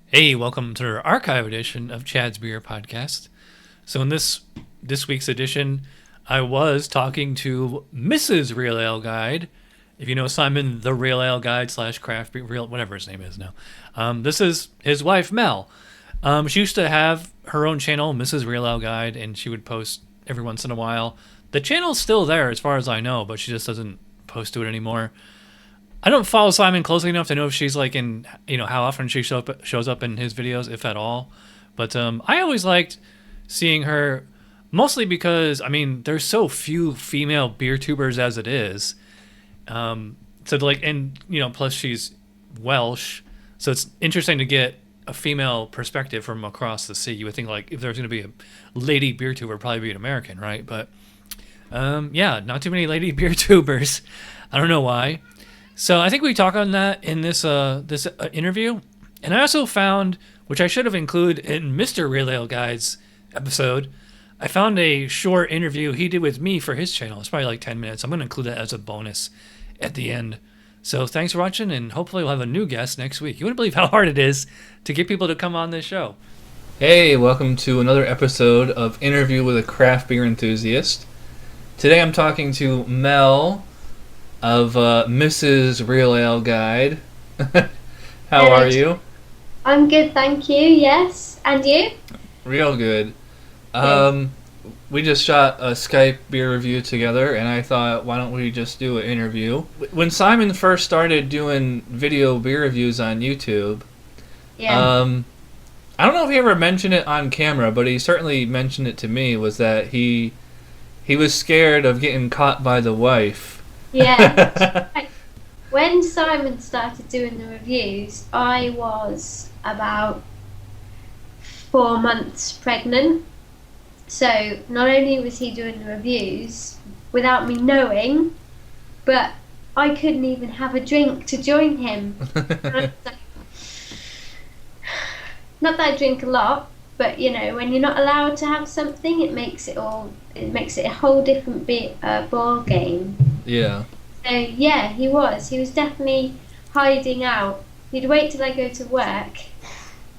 Hey, welcome to our archive edition of Chad's Beer Podcast. So in this week's edition, I was talking to Mrs. Real Ale Guide. If you know Simon, the Real Ale Guide / craft beer, real whatever his name is now. This is his wife Mel. She used to have her own channel, Mrs. Real Ale Guide, and she would post every once in a while. The channel's still there as far as I know, but she just doesn't post to it anymore. I don't follow Simon closely enough to know if she's like in, how often she shows up in his videos, if at all. But I always liked seeing her, mostly because, there's so few female beer tubers as it is. Plus she's Welsh, so it's interesting to get a female perspective from across the sea. You would think like if there's going to be a lady beer tuber, it'd probably be an American, right? But not too many lady beer tubers. I don't know why. So I think we talk on that in this interview, and I also found, which I should have included in Mr. Real Ale Guide's episode, I found a short interview he did with me for his channel. It's probably like 10 minutes. I'm going to include that as a bonus at the end. So thanks for watching, and hopefully we'll have a new guest next week. You wouldn't believe how hard it is to get people to come on this show. Hey, welcome to another episode of Interview with a Craft Beer Enthusiast. Today I'm talking to Mel of Mrs. Real Ale Guide. How are you? I'm good, thank you. Yes, and you? Real good. We just shot a Skype beer review together, and I thought, why don't we just do an interview? When Simon first started doing video beer reviews on YouTube, I don't know if he ever mentioned it on camera, but he certainly mentioned it to me, was that he was scared of getting caught by the wife. Yeah. When Simon started doing the reviews, I was about 4 months pregnant. So not only was he doing the reviews without me knowing, but I couldn't even have a drink to join him. Not that I drink a lot, but when you're not allowed to have something, it makes it a whole different ball game. Yeah. So yeah, he was definitely hiding out. He'd wait till I go to work,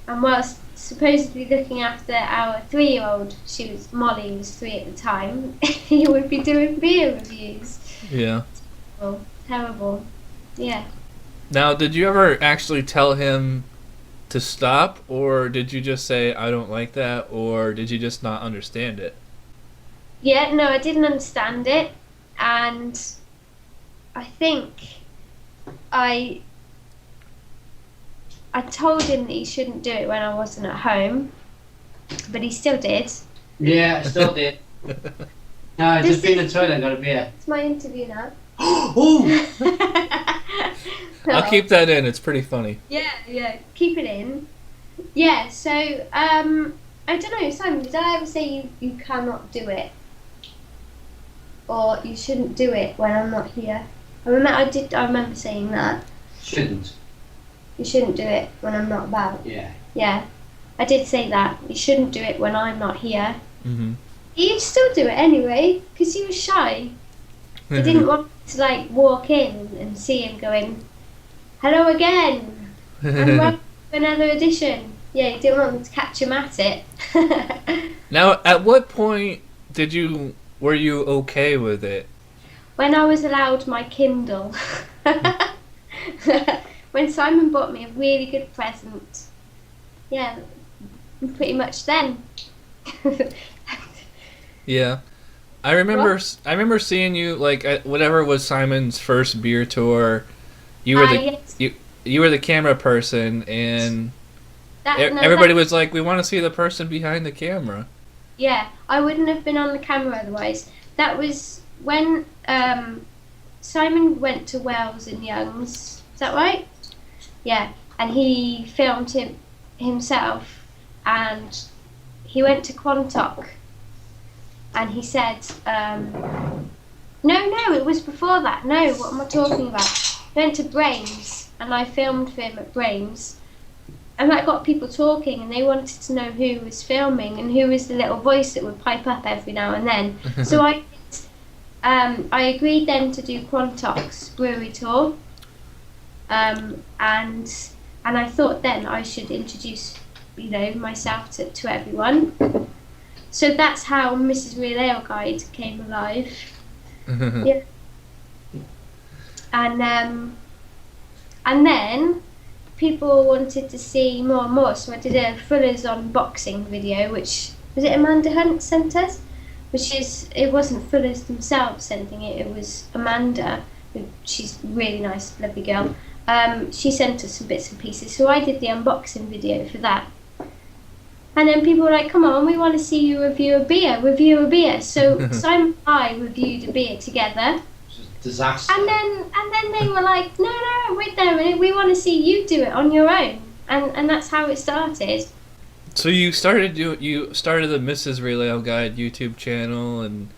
and whilst supposedly looking after our 3-year-old, Molly was 3 at the time, he would be doing beer reviews. Yeah. Terrible. Yeah. Now, did you ever actually tell him to stop, or did you just say, I don't like that, or did you just not understand it? Yeah, no, I didn't understand it, and I think I told him that he shouldn't do it when I wasn't at home, but he still did. Yeah, I still did. No, I just been in the toilet and got a beer. It's my interview now. Oh! I'll keep that in, it's pretty funny. Yeah, keep it in. Yeah, so, I don't know, Simon, did I ever say you cannot do it? Or you shouldn't do it when I'm not here? I remember saying that. Shouldn't. You shouldn't do it when I'm not about. Yeah. Yeah, I did say that. You shouldn't do it when I'm not here. Mm-hmm. He'd still do it anyway, because he was shy. He didn't want to walk in and see him going, hello again, and welcome to another edition. Yeah, he didn't want them to catch him at it. Now, at what point were you okay with it? When I was allowed my Kindle. When Simon bought me a really good present. Yeah, pretty much then. Yeah. I remember seeing you at whatever was Simon's first beer tour. You were you were the camera person, and everybody was like, we want to see the person behind the camera. Yeah, I wouldn't have been on the camera otherwise. That was when Simon went to Wells and Young's. Is that right? Yeah, and he filmed himself, and he went to Quantock, and he said, no, it was before that. No, what am I talking about? He went to Brains, and I filmed for him at Brains. And that got people talking, and they wanted to know who was filming and who was the little voice that would pipe up every now and then. So I agreed then to do Quantock's brewery tour, and and I thought then I should introduce, myself to everyone. So that's how Mrs. Real Ale Guide came alive. Yeah. And then people wanted to see more and more, so I did a Fuller's unboxing video, which was it Amanda Hunt sent us, it wasn't Fuller's themselves sending it, it was Amanda. She's really nice, lovely girl. She sent us some bits and pieces, so I did the unboxing video for that. And then people were like, come on, we want to see you review a beer. So Simon and I reviewed a beer together. Disaster. And then they were like, no, wait there a minute, we want to see you do it on your own. And that's how it started. So you started the Mrs. Real Ale Guide YouTube channel, and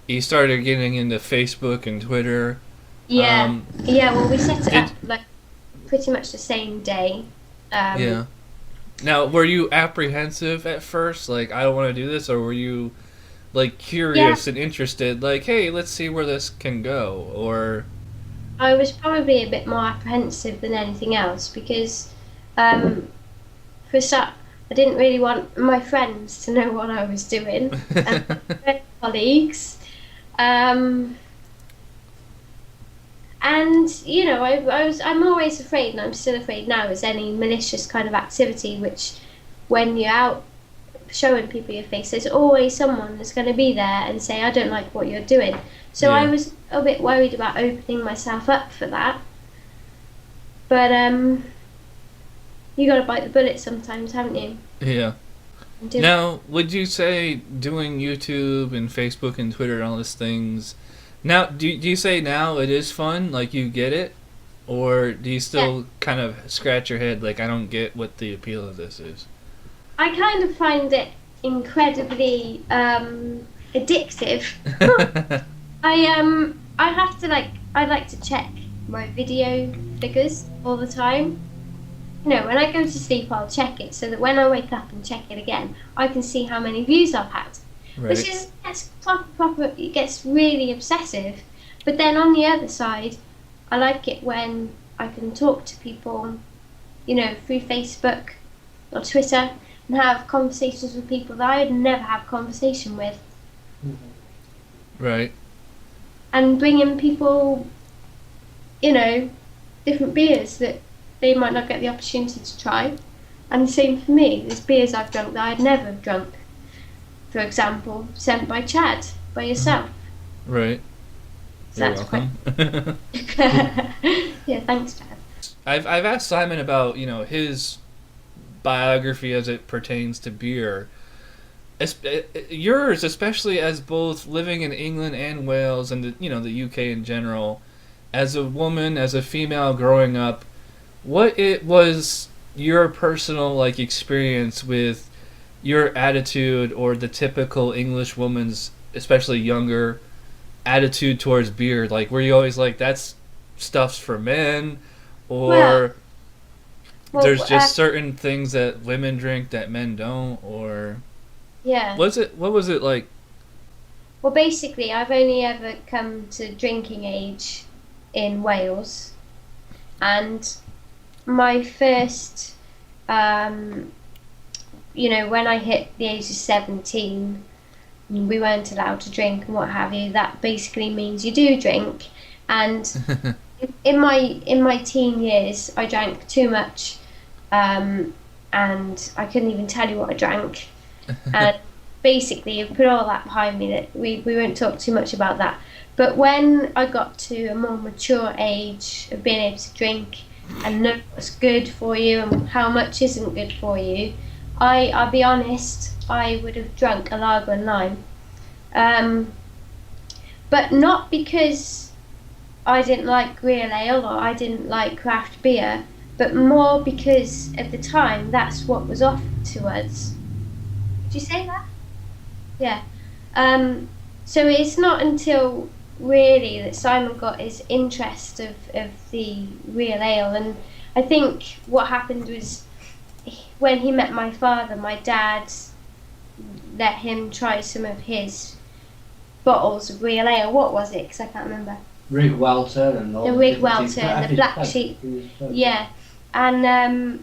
you started getting into Facebook and Twitter. Yeah. Well, we set it up like pretty much the same day. Yeah. Now, were you apprehensive at first? Like, I don't want to do this, or were you like curious and interested? Like, hey, let's see where this can go, or? I was probably a bit more apprehensive than anything else because, for start, I didn't really want my friends to know what I was doing, and my colleagues. And I'm always afraid, and I'm still afraid now, is any malicious kind of activity, which when you're out showing people your face, there's always someone that's going to be there and say, I don't like what you're doing. So I was a bit worried about opening myself up for that. But you got to bite the bullet sometimes, haven't you? Yeah. Now, would you say doing YouTube and Facebook and Twitter and all these things, now, do you say now it is fun, like you get it? Or do you still kind of scratch your head, like, I don't get what the appeal of this is? I kind of find it incredibly addictive. I like to check my video figures all the time. When I go to sleep, I'll check it so that when I wake up and check it again, I can see how many views I've had. Right. Which is proper. It gets really obsessive. But then on the other side, I like it when I can talk to people, through Facebook or Twitter, and have conversations with people that I would never have conversation with. Right. And bringing people, different beers that they might not get the opportunity to try. And the same for me. There's beers I've drunk that I'd never have drunk. For example, sent by Chad, by yourself. Right. So You're welcome. Yeah, thanks, Chad. I've asked Simon about, his biography as it pertains to beer. Yours, especially as both living in England and Wales and the UK in general, as a woman, as a female growing up, what it was your personal experience with your attitude or the typical English woman's, especially younger, attitude towards beer? Like, were you always like, that's stuff's for men, or there's just certain things that women drink that men don't, or what was it like? Well, basically, I've only ever come to drinking age in Wales, and my first when I hit the age of 17, we weren't allowed to drink and what have you. That basically means you do drink. And in my teen years, I drank too much, and I couldn't even tell you what I drank. And basically, I've put all that behind me. That we won't talk too much about that. But when I got to a more mature age of being able to drink and know what's good for you and how much isn't good for you, I'll be honest, I would have drunk a lager and lime. But not because I didn't like real ale or I didn't like craft beer, but more because at the time that's what was offered to us. Did you say that? Yeah. So it's not until really that Simon got his interest of the real ale, and I think what happened was when he met my father, my dad let him try some of his bottles of real ale. What was it? Because I can't remember. Rig Welter and all the Rig Welter and the Black Sheep. Yeah, and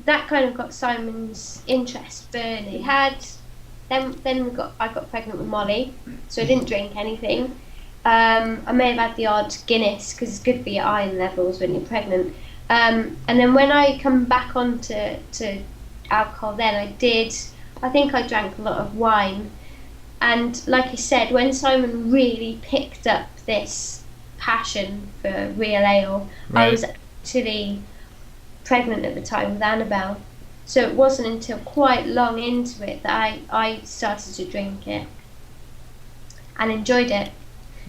that kind of got Simon's interest burning. I got pregnant with Molly, so I didn't drink anything. I may have had the odd Guinness because it's good for your iron levels when you're pregnant. And then when I come back on to alcohol, then I think I drank a lot of wine. And like I said, when Simon really picked up this passion for real ale, Right. I was actually pregnant at the time with Annabelle. So it wasn't until quite long into it that I started to drink it and enjoyed it.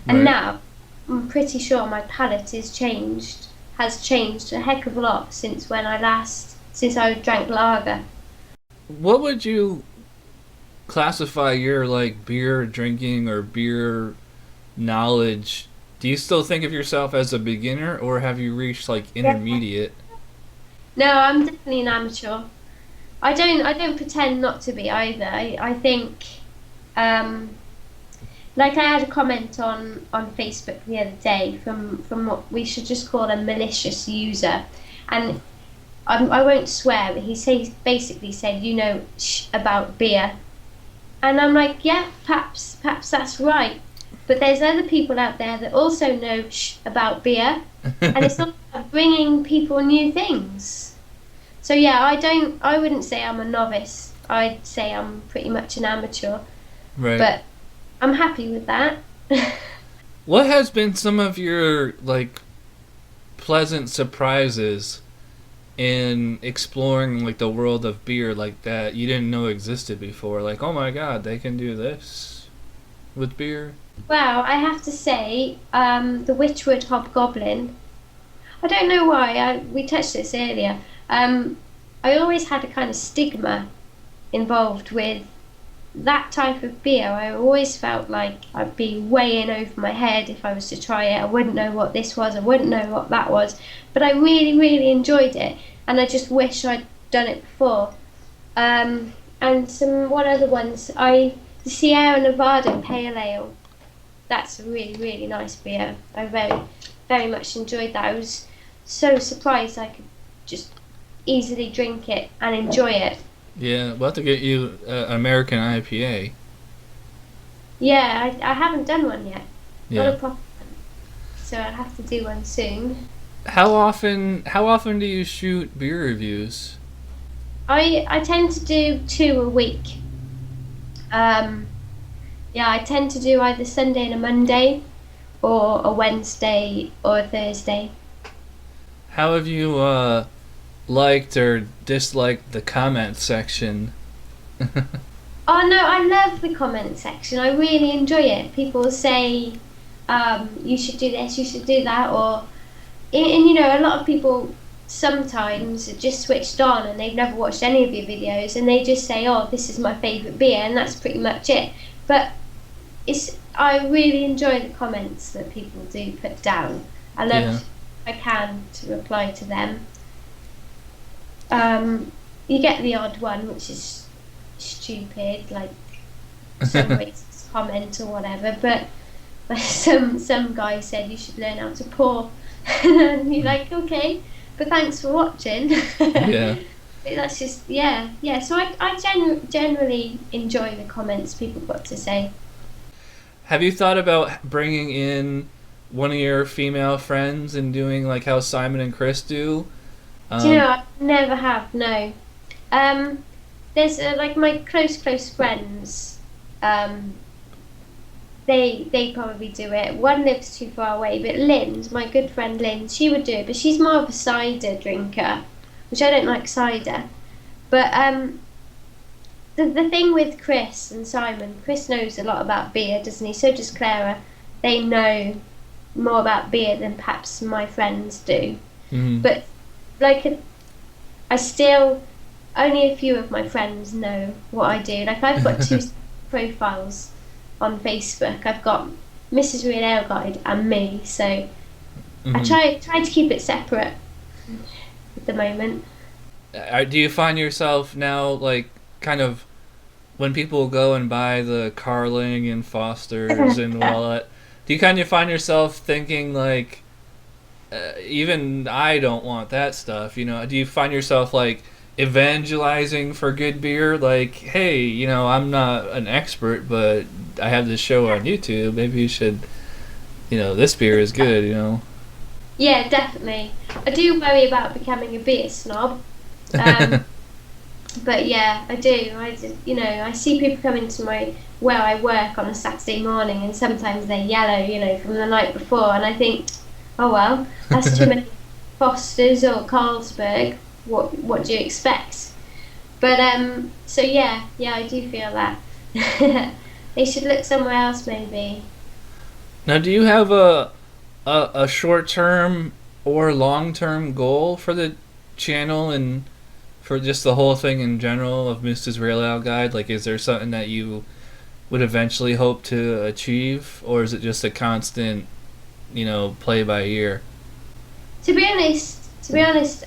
And Right. now I'm pretty sure my palate has changed a heck of a lot since I drank lager. What would you classify your like beer drinking or beer knowledge? Do you still think of yourself as a beginner, or have you reached like intermediate? No, I'm definitely an amateur. I don't pretend not to be either. I think, like I had a comment on Facebook the other day from what we should just call a malicious user, and I won't swear, but he basically said, about beer, and I'm like, yeah, perhaps that's right, but there's other people out there that also know about beer, and it's not about bringing people new things. So yeah, I wouldn't say I'm a novice. I'd say I'm pretty much an amateur, Right. but I'm happy with that. What has been some of your like pleasant surprises in exploring like the world of beer like that you didn't know existed before? Like, oh my god, they can do this with beer. Well, I have to say, the Witchwood Hobgoblin. I don't know why. We touched this earlier. I always had a kind of stigma involved with that type of beer. I always felt like I'd be way in over my head if I was to try it. I wouldn't know what this was. I wouldn't know what that was. But I really, really enjoyed it, and I just wish I'd done it before. And what other ones? The Sierra Nevada Pale Ale. That's a really, really nice beer. I very, very much enjoyed that. I was so surprised I could just easily drink it and enjoy it. Yeah, we'll have to get you American IPA. Yeah, I haven't done one yet. Not a Yeah. proper one. So I'll have to do one soon. How often do you shoot beer reviews? I tend to do 2 a week. Yeah, I tend to do either Sunday and a Monday, or a Wednesday or a Thursday. How have you liked or disliked the comment section? Oh no, I love the comment section. I really enjoy it. People say, you should do this, you should do that, and a lot of people sometimes are just switched on and they've never watched any of your videos, and they just say, oh, this is my favourite beer, and that's pretty much it. But I really enjoy the comments that people do put down. I love, Yeah. if I can, to reply to them. You get the odd one which is stupid, like some racist comment or whatever, but like some guy said you should learn how to pour, and you're like, okay, but thanks for watching. Yeah. That's just yeah. So I generally enjoy the comments people got to say. Have you thought about bringing in one of your female friends and doing like how Simon and Chris do? Do you know, I never have, no. There's like my close friends, they probably do it. One lives too far away, but Lynn, my good friend Lynn, she would do it, but she's more of a cider drinker, which I don't like cider. But the thing with Chris and Simon, Chris knows a lot about beer, doesn't he? So does Clara. They know more about beer than perhaps my friends do. Mhm. But like, I still, only a few of my friends know what I do. Like, I've got 2 profiles on Facebook. I've got Mrs. Real Ale Guide and me, so I Mhm. try to keep it separate at the moment. Do you find yourself now like kind of when people go and buy the Carling and Foster's and all that? Do you kind of find yourself thinking like, even I don't want that stuff. You know, do you find yourself like evangelizing for good beer? Like, hey, you know, I'm not an expert, but I have this show on YouTube. Maybe you should, you know, this beer is good. You know. Yeah, definitely. I do worry about becoming a beer snob. But yeah, I do. You know, I see people come into where I work on a Saturday morning, and sometimes they're yellow, you know, from the night before, and I think, oh well, that's too many Fosters or Carlsberg. What do you expect? But so yeah, I do feel that they should look somewhere else, maybe. Now, do you have a short term or long term goal for the channel and for just the whole thing in general of Mrs. Rail Ale Guide? Like, is there something that you would eventually hope to achieve, or is it just a constant, you know, play by ear? To be honest,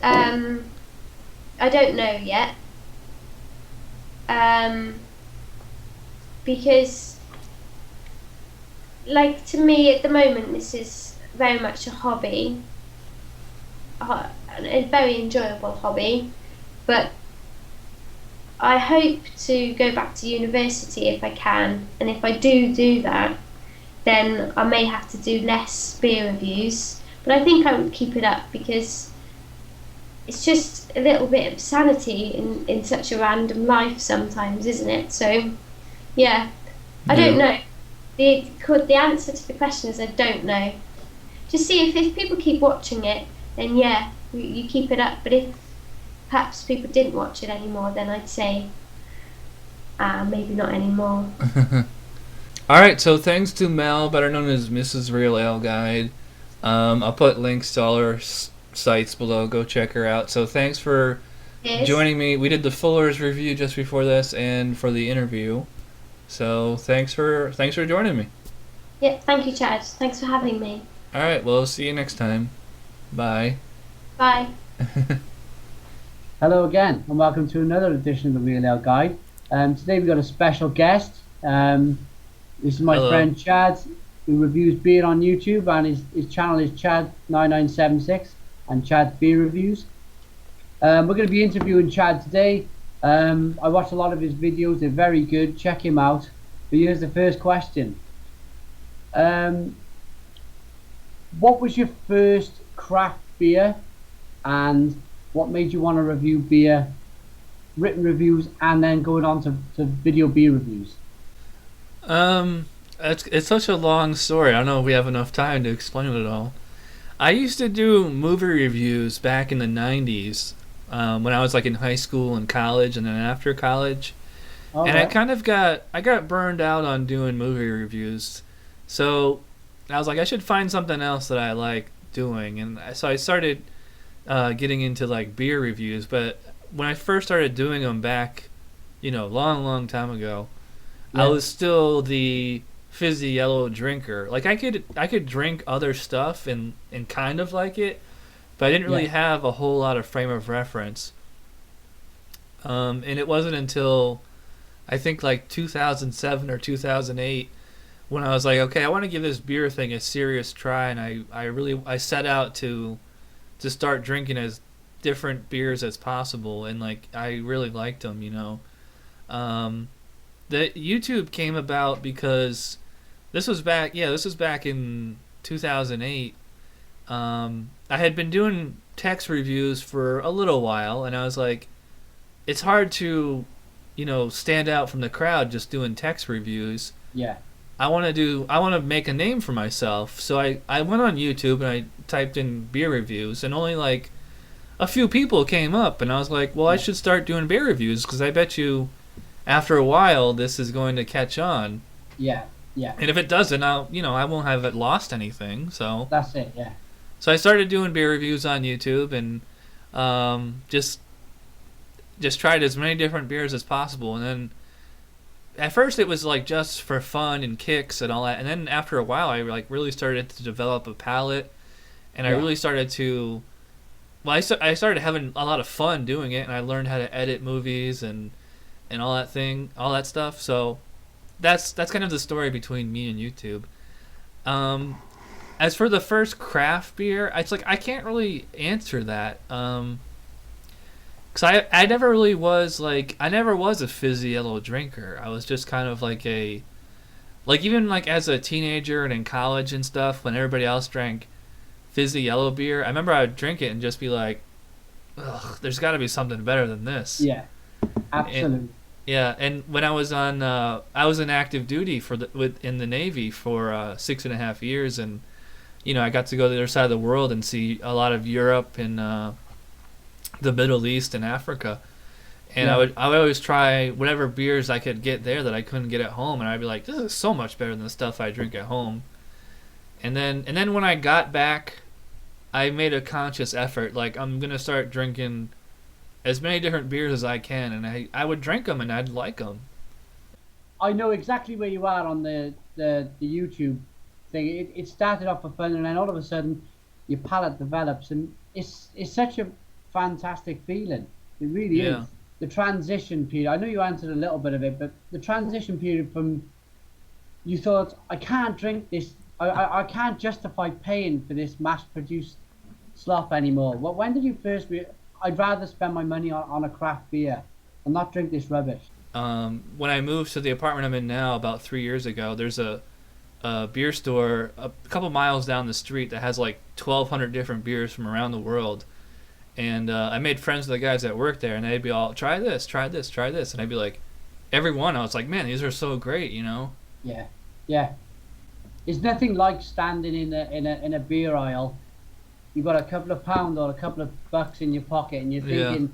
I don't know yet. Because, like, to me at the moment, this is very much a hobby, a very enjoyable hobby. But I hope to go back to university if I can, and if I do that, then I may have to do less beer reviews. But I think I would keep it up because it's just a little bit of sanity in such a random life sometimes, isn't it? So, yeah, I don't know. The answer to the question is I don't know. Just see if people keep watching it, then yeah, you keep it up. But if perhaps people didn't watch it anymore, then I'd say, maybe not anymore. Alright, so thanks to Mel, better known as Mrs. Real Ale Guide. I'll put links to all her sites below. Go check her out. So thanks for joining me. We did the Fuller's review just before this and for the interview. So thanks for joining me. Yeah, thank you, Chad. Thanks for having me. Alright, well, see you next time. Bye. Bye. Hello again, and welcome to another edition of the Real Ale Guide. Today we've got a special guest. This is my friend Chadz, who reviews beer on YouTube, and his channel is chadz9976 and Chadz Beer Reviews. We're going to be interviewing Chad today. I watched a lot of his videos, they're very good, check him out. But here's the first question. What was your first craft beer, and what made you want to review beer, written reviews, and then going on to video beer reviews? It's such a long story. I don't know if we have enough time to explain it all. I used to do movie reviews back in the 90s, when I was like in high school and college, and then after college. Oh, and right. I got burned out on doing movie reviews. So I was like, I should find something else that I like doing. And so I started getting into like beer reviews. But when I first started doing them back, you know, long time ago, yeah, I was still the fizzy yellow drinker. Like I could drink other stuff and kind of like it, but I didn't really have a whole lot of frame of reference. And it wasn't until I think like 2007 or 2008 when I was like, okay, I want to give this beer thing a serious try, and I set out to start drinking as different beers as possible, and like I really liked them, you know. The YouTube came about because this was back in 2008. I had been doing text reviews for a little while, and I was like, it's hard to, you know, stand out from the crowd just doing text reviews. Yeah. I want to make a name for myself. So I went on YouTube and I typed in beer reviews, and only like a few people came up, and I was like, well, I should start doing beer reviews, because I bet you after a while this is going to catch on. Yeah. And if it doesn't, I won't have it lost anything. So that's it. Yeah. So I started doing beer reviews on YouTube, and just tried as many different beers as possible. And then at first it was like just for fun and kicks and all that. And then after a while, I like really started to develop a palate, and I really started to. Well, I started having a lot of fun doing it, and I learned how to edit movies and all that stuff. So that's kind of the story between me and YouTube. As for the first craft beer, it's like I can't really answer that. Cause I never really was like I never was a fizzy yellow drinker. I was just kind of like even like as a teenager and in college and stuff when everybody else drank fizzy yellow beer. I remember I would drink it and just be like, ugh, there's got to be something better than this. Yeah, absolutely. And when I was I was in active duty in the Navy for 6.5 years, and I got to go to the other side of the world and see a lot of Europe and the Middle East and Africa. And I would always try whatever beers I could get there that I couldn't get at home, and I'd be like, this is so much better than the stuff I drink at home. And then when I got back, I made a conscious effort, like I'm gonna start drinking as many different beers as I can, and I would drink them and I'd like them. I know exactly where you are on the YouTube thing. It started off for fun, and then all of a sudden your palate develops, and it's such a fantastic feeling. It really is. The transition period. I know you answered a little bit of it, but the transition period from you thought, I can't drink this. I can't justify paying for this mass-produced slop anymore. When did you first I'd rather spend my money on a craft beer and not drink this rubbish? When I moved to the apartment I'm in now about 3 years ago, there's a beer store a couple miles down the street that has like 1,200 different beers from around the world. And I made friends with the guys that work there, and they'd be all, try this, try this, try this. And I'd be like, every one, I was like, man, these are so great, Yeah, yeah. There's nothing like standing in a beer aisle. You've got a couple of pounds or a couple of bucks in your pocket, and you're thinking,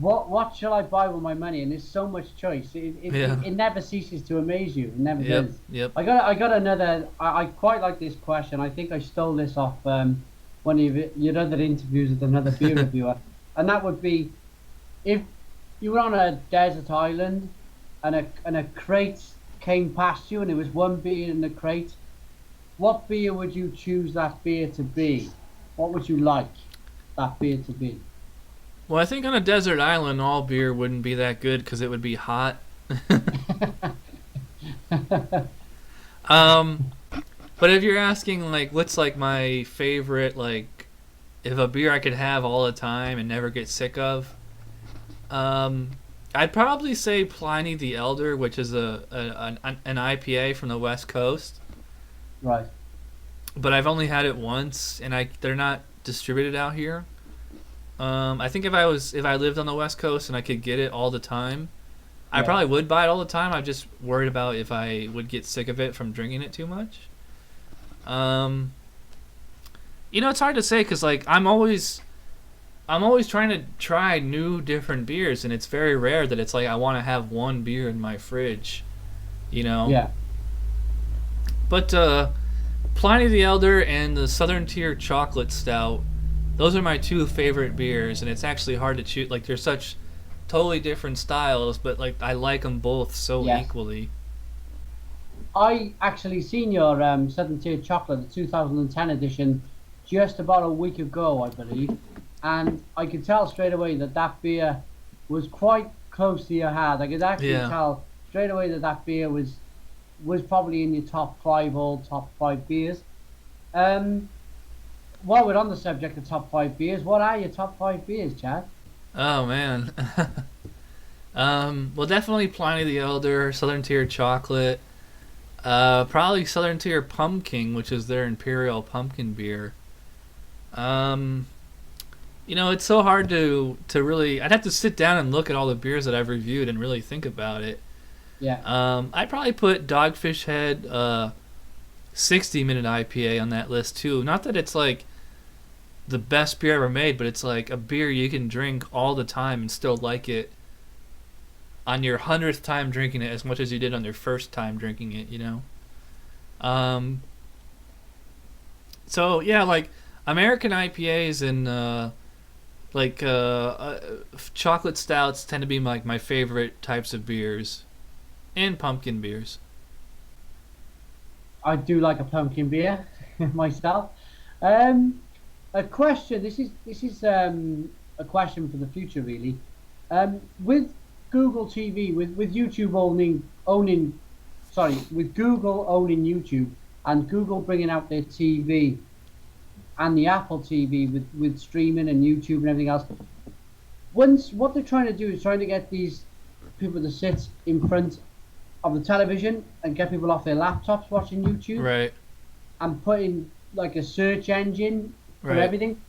what shall I buy with my money? And there's so much choice. It never ceases to amaze you. It never does. Yep. I got another. I quite like this question. I think I stole this off one of your other interviews with another beer reviewer, and that would be, if you were on a desert island and a crate came past you and there was one beer in the crate, what beer would you choose that beer to be? What would you like that beer to be? Well, I think on a desert island, all beer wouldn't be that good because it would be hot. But if you're asking, like, what's, like, my favorite, like, if a beer I could have all the time and never get sick of, I'd probably say Pliny the Elder, which is an IPA from the West Coast. Right. But I've only had it once, and they're not distributed out here. I think if I lived on the West Coast and I could get it all the time, I probably would buy it all the time. I'm just worried about if I would get sick of it from drinking it too much. It's hard to say because, like, I'm always trying to try new different beers, and it's very rare that it's like I want to have one beer in my fridge, Yeah. But Pliny the Elder and the Southern Tier Chocolate Stout, those are my two favorite beers, and it's actually hard to choose. Like, they're such totally different styles, but, like, I like them both so equally. I actually seen your Southern Tier Chocolate, the 2010 edition, just about a week ago, I believe, and I could tell straight away that beer was quite close to your heart. I could actually tell straight away that beer was probably in your top 5 beers. While we're on the subject of top 5 beers, what are your top 5 beers, Chad? Oh, man. Well, definitely Pliny the Elder, Southern Tier Chocolate, probably Southern Tier Pumpkin, which is their Imperial Pumpkin beer. It's so hard to really... I'd have to sit down and look at all the beers that I've reviewed and really think about it. Yeah. I'd probably put Dogfish Head 60-minute IPA on that list, too. Not that it's, like, the best beer ever made, but it's, like, a beer you can drink all the time and still like it on your 100th time drinking it as much as you did on your first time drinking it, So, yeah, like, American IPAs and, chocolate stouts tend to be, like, my favorite types of beers. And pumpkin beers. I do like a pumpkin beer myself. A question. This is a question for the future, really. With Google TV, with YouTube with Google owning YouTube, and Google bringing out their TV and the Apple TV with streaming and YouTube and everything else. Once what they're trying to do is trying to get these people to sit in front of the television and get people off their laptops watching YouTube, Right. and put in like a search engine for Right. everything.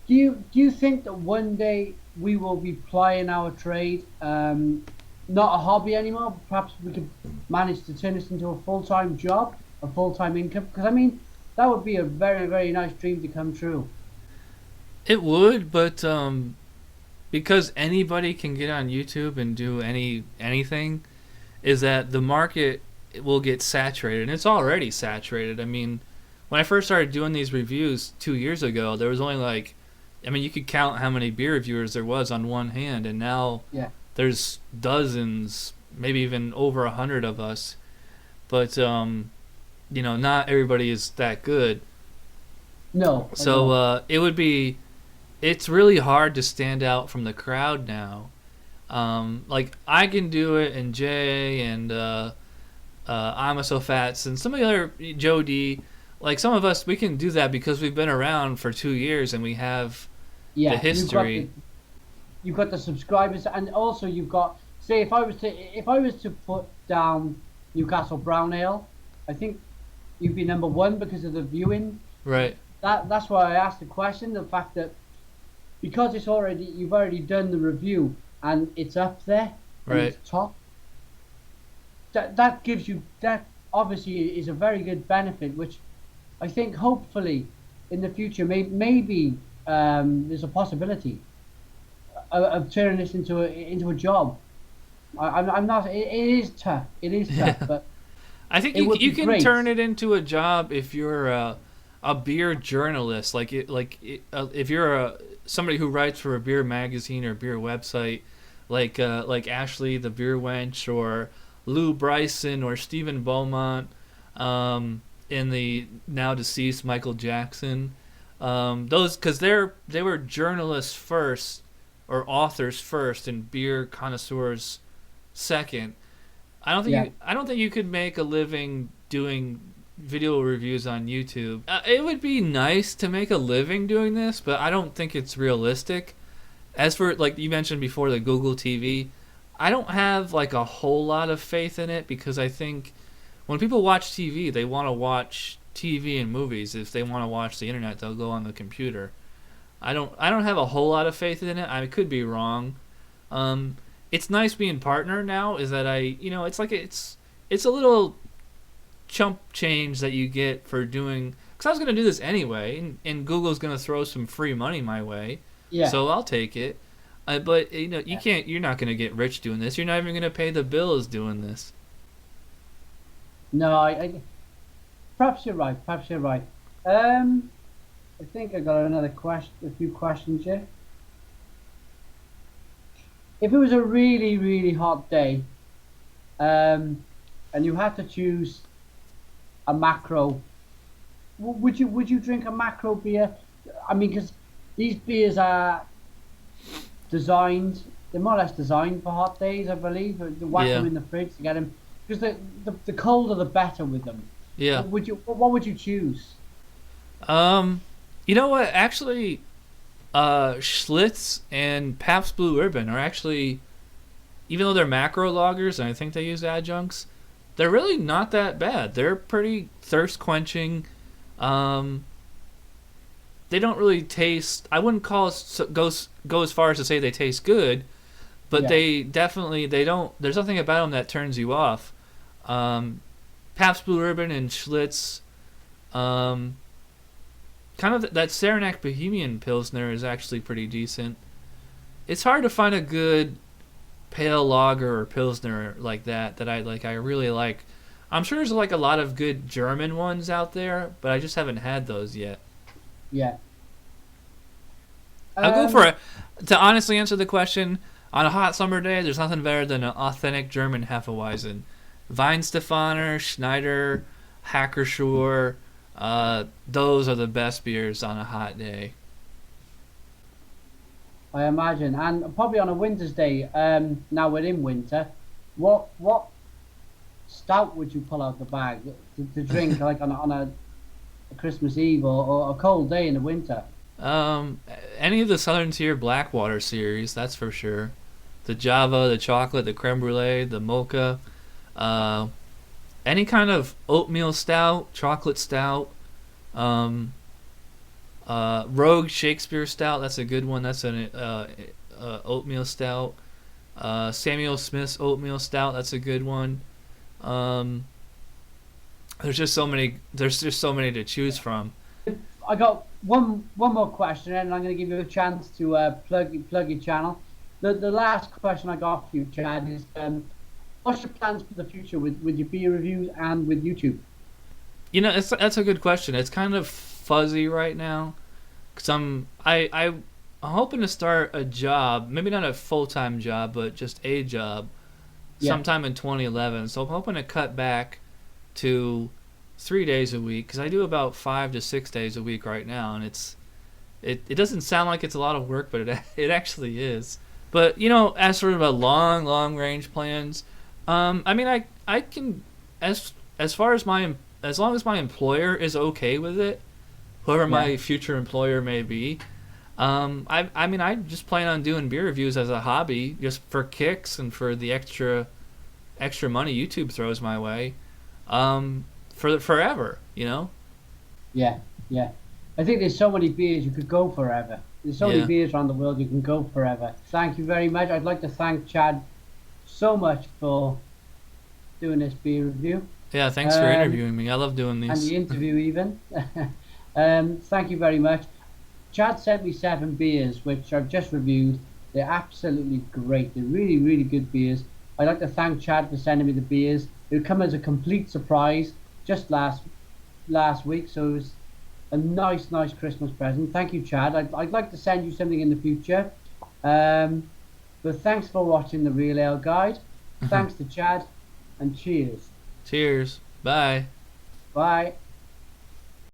Do you think that one day we will be plying our trade, not a hobby anymore? Perhaps we could manage to turn this into a full-time job, a full-time income. Because I mean, that would be a very, very nice dream to come true. It would, but because anybody can get on YouTube and do anything, is that the market will get saturated, and it's already saturated. I mean, when I first started doing these reviews 2 years ago, there was only like, I mean, you could count how many beer reviewers there was on one hand, and now Yeah. there's dozens, maybe even over 100 of us. But not everybody is that good. No. So it's really hard to stand out from the crowd now. Like I can do it, and Jay and I'm so fats and some of the other Joe D. Like some of us, we can do that because we've been around for 2 years and we have the history. You've got the subscribers, and also you've got. Say, if I was to put down Newcastle Brown Ale, I think you'd be number one because of the viewing. Right. That's why I asked the question. The fact that because you've already done the review and it's up there, and Right. it's top. That gives you, that obviously is a very good benefit, which I think hopefully in the future maybe there's a possibility of turning this into a job. I'm not. It is tough. It is tough, but I think it you would be can great. turn it into a job if you're a beer journalist, if you're somebody who writes for a beer magazine or beer website, like Ashley the Beer Wench or Lou Bryson or Stephen Beaumont, in the now deceased Michael Jackson. Those, because they were journalists first or authors first and beer connoisseurs second. I don't think you could make a living doing video reviews on YouTube. It would be nice to make a living doing this, but I don't think it's realistic. As for, like you mentioned before, the Google TV, I don't have like a whole lot of faith in it, because I think when people watch TV, they want to watch TV and movies. If they want to watch the internet, they'll go on the computer. I don't have a whole lot of faith in it. I could be wrong. It's nice being partner now, is that it's like it's a little chump change that you get for doing, because I was going to do this anyway, and Google's going to throw some free money my way. Yeah. So I'll take it. But you're not going to get rich doing this. You're not even going to pay the bills doing this. No, I perhaps you're right. I think I got a few questions here. If it was a really, really hot day, and you had to choose a macro, would you drink a macro beer? I mean, because these beers are designed, they're more or less designed for hot days, I believe. They whack them in the fridge to get them, because the colder the better with them. Yeah. What would you choose? You know what? Actually, Schlitz and Pabst Blue Ribbon are actually, even though they're macro lagers and I think they use adjuncts, they're really not that bad. They're pretty thirst quenching. They don't really taste. I wouldn't go as far as to say they taste good, but they don't. There's nothing about them that turns you off. Pabst Blue Ribbon and Schlitz, kind of that Saranac Bohemian Pilsner is actually pretty decent. It's hard to find a good pale lager or Pilsner like that I like. I really like. I'm sure there's like a lot of good German ones out there, but I just haven't had those yet. Yeah. I'll go to honestly answer the question, on a hot summer day, there's nothing better than an authentic German Hefeweizen. Weihenstephaner, Schneider, Hackerschur, those are the best beers on a hot day. I imagine, and probably on a winter's day. Now we're in winter. What stout would you pull out the bag to drink like on a Christmas Eve or a cold day in the winter? Any of the Southern Tier Blackwater series, that's for sure. The Java, the chocolate, the creme brulee, the mocha, any kind of oatmeal stout, chocolate stout, Rogue Shakespeare stout. That's a good one. That's an oatmeal stout. Samuel Smith's oatmeal stout. That's a good one. There's just so many. There's just so many to choose from. I got one more question, and I'm going to give you a chance to plug your channel. The last question I got for you, Chad, is what's your plans for the future with your beer reviews and with YouTube? You know, that's a good question. It's kind of fuzzy right now, cause I'm hoping to start a job, maybe not a full-time job, but just a job, sometime in 2011. So I'm hoping to cut back to 3 days a week, because I do about 5 to 6 days a week right now, and it doesn't sound like it's a lot of work, but it actually is. But you know, as sort of a long range plans, I mean, I can, as far as as long as my employer is okay with it, whoever my future employer may be, I mean, I just plan on doing beer reviews as a hobby, just for kicks and for the extra money YouTube throws my way, for forever, you know. Yeah. I think there's so many beers you could go forever. There's so many beers around the world you can go forever. Thank you very much. I'd like to thank Chad so much for doing this beer review. Yeah, thanks for interviewing me. I love doing these. And the interview even. Thank you very much. Chad sent me 7 beers, which I've just reviewed. They're absolutely great. They're really good beers. I'd like to thank Chad for sending me the beers. It would come as a complete surprise just last week, so it was a nice Christmas present. Thank you, Chad. I'd like to send you something in the future. But thanks for watching the Real Ale Guide. Thanks to Chad, and cheers. Cheers. Bye. Bye.